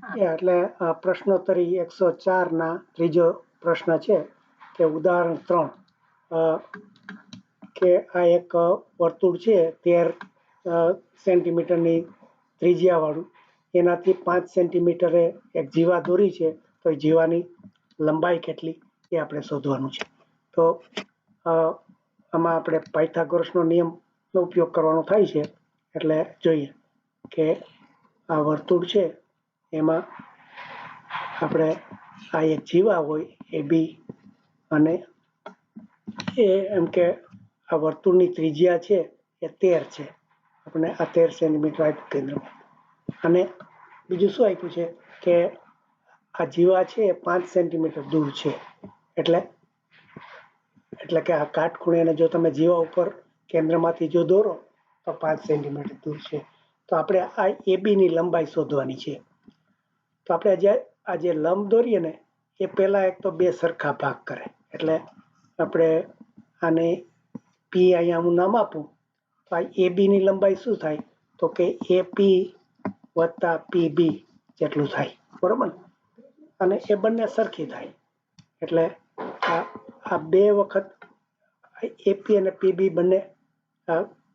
એટલે પ્રશ્નોત્તરી 104 ના ત્રીજો પ્રશ્ન છે કે ઉદાહરણ 3 કે આ એક વર્તુળ છે 13 સેન્ટીમીટરની ત્રિજ્યાવાળું, એનાથી 5 સેન્ટીમીટરે એક જીવા દોરી છે, તો એ જીવાની લંબાઈ કેટલી એ આપણે શોધવાનું છે. તો આમાં આપણે પાયથાગોરસનો નિયમનો ઉપયોગ કરવાનો થાય છે. એટલે જોઈએ કે આ વર્તુળ છે એમાં આપણે આ એક જીવા હોય એ બી, અને એ એમ કે આ વર્તુળની ત્રિજ્યા છે એ 13 છે. આપણે આ 13 સેન્ટીમીટર આપ્યું કેન્દ્રમાં, અને બીજું શું આપ્યું છે કે આ જીવા છે એ 5 સેન્ટીમીટર દૂર છે. એટલે કે આ કાટખૂણે જો તમે જીવા ઉપર કેન્દ્રમાંથી જો દોરો તો 5 સેન્ટીમીટર દૂર છે. તો આપણે આ એબી ની લંબાઈ શોધવાની છે. તો આપણે આ જે લંબ દોરીએ ને એ પહેલા એક તો બે સરખા ભાગ કરે. એટલે આપણે આને પી અહીંયા હું નામ આપું તો આ એબી ની લંબાઈ શું થાય તો કે એપી વત્તા પીબી જેટલું થાય, બરોબર ને? અને એ બંને સરખી થાય. એટલે આ બે વખત એપી અને પીબી બંને,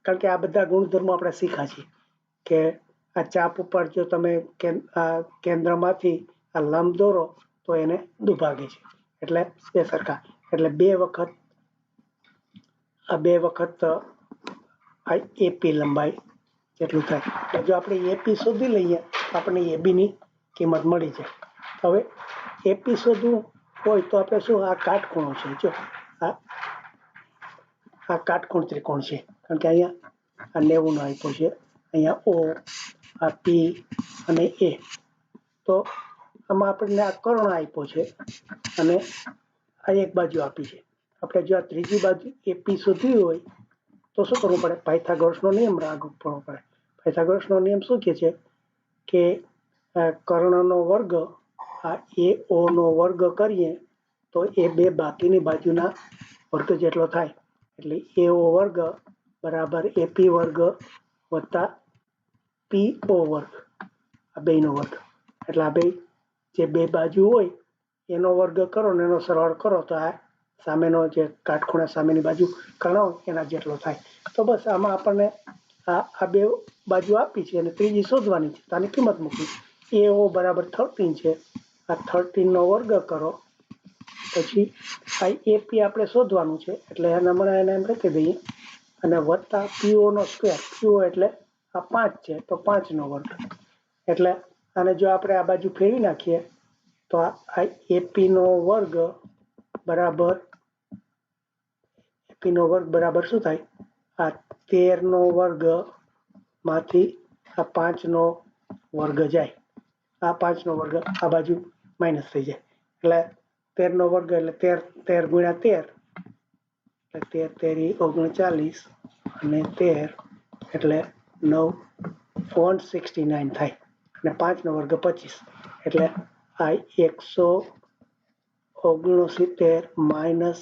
કારણ કે આ બધા ગુણધર્મો આપણે શીખ્યા છીએ કે આ ચાપ ઉપર જો તમે કેન્દ્રમાંથી આ લંબ દોરો તો એને દુભાગે છે. એટલે બે સરખા, એટલે બે વખત આ એપી લંબાઈ જેટલું થાય. જો આપણે એપી શોધી લઈએ તો આપણને એબી ની કિંમત મળી જાય. હવે એપી શોધવું હોય તો આપણે શું, આ કાટખૂણો છે, જો આ કાટખૂણ ત્રિકોણ છે, કારણ કે અહીંયા આ 90 નો આપ્યો છે, અહીંયા ઓ, આ પી અને એ. તો આમાં આપણને આ કર્ણ આપ્યો છે અને આ એક બાજુ આપી છે. આપણે જો આ ત્રીજી બાજુ એપી શોધવી હોય તો શું કરવું પડે? પાયથાગોરસનો નિયમ લાગુ કરવો પડે. પાયથાગોરસનો નિયમ શું કહે છે કે કર્ણનો વર્ગ આ એ ઓ નો વર્ગ કરીએ તો એ બે બાકીની બાજુના વર્ગ જેટલો થાય. એટલે એ ઓ વર્ગ બરાબર એપી વર્ગ વત્તા પી ઓ વર્ગ, આ બેનો વર્ગ. એટલે આ બે જે બે બાજુ હોય એનો વર્ગ કરો ને એનો સરવાળો કરો તો આ સામેનો જે કાટખૂણા સામેની બાજુ કર્ણ હોય એના જેટલો થાય. તો બસ આમાં આપણને આ બે બાજુ આપી છે અને ત્રીજી શોધવાની છે. તો આની કિંમત મૂકી, એ ઓ બરાબર 13 છે, આ 13 નો વર્ગ કરો, પછી આ એપી આપણે શોધવાનું છે એટલે એને એમ લખી દઈએ, અને વત્તા પીઓ નો સ્ક્વેર, પીઓ એટલે આ 5 છે તો 5 નો વર્ગ. એટલે આને જો આપણે આ બાજુ ફેરવી નાખીએ તો આ એપી નો વર્ગ બરાબર શું થાય? આ 13 નો વર્ગ માંથી આ 5 નો વર્ગ જાય, આ 5 નો વર્ગ આ બાજુ માઇનસ થઈ જાય. એટલે 13 નો વર્ગ એટલે 13 ગુણ્યા 13 એટલે 13 39 અને 13 એટલે 9 થાય. અને 5 નો વર્ગ 25, એટલે આ 169 માઇનસ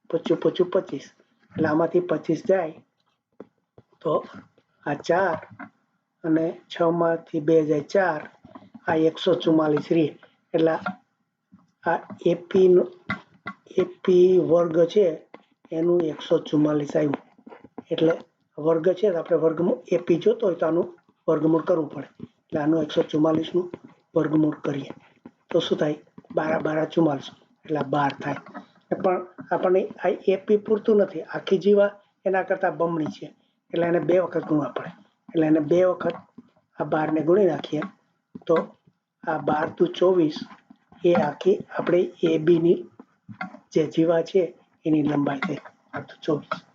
25 25, એટલે આમાંથી 25 જાય તો આ 4 અને 6 માંથી 2 જાય 4, આ 144 રહે. એટલે આ એપી વર્ગ છે એનું 144 આવ્યું. એટલે વર્ગ છે તો આપણે વર્ગમૂળ એપી જોતો હોય તો આનું વર્ગમૂળ કરવું પડે. એટલે આનું 144 નું વર્ગમૂળ કરીએ તો શું થાય? 12 12 44, એટલે 12 થાય. પણ આપણને આ એપી પૂરતું નથી, આખી જીવા એના કરતા બમણી છે એટલે એને 2 વખત ગુણવા પડે. એટલે એને 2 વખત આ 12 ને ગુણી નાખીએ તો આ 12 દુ 24 એ આખી આપણે એબી ની જે જીવા છે એની લંબાઈ થાય 24.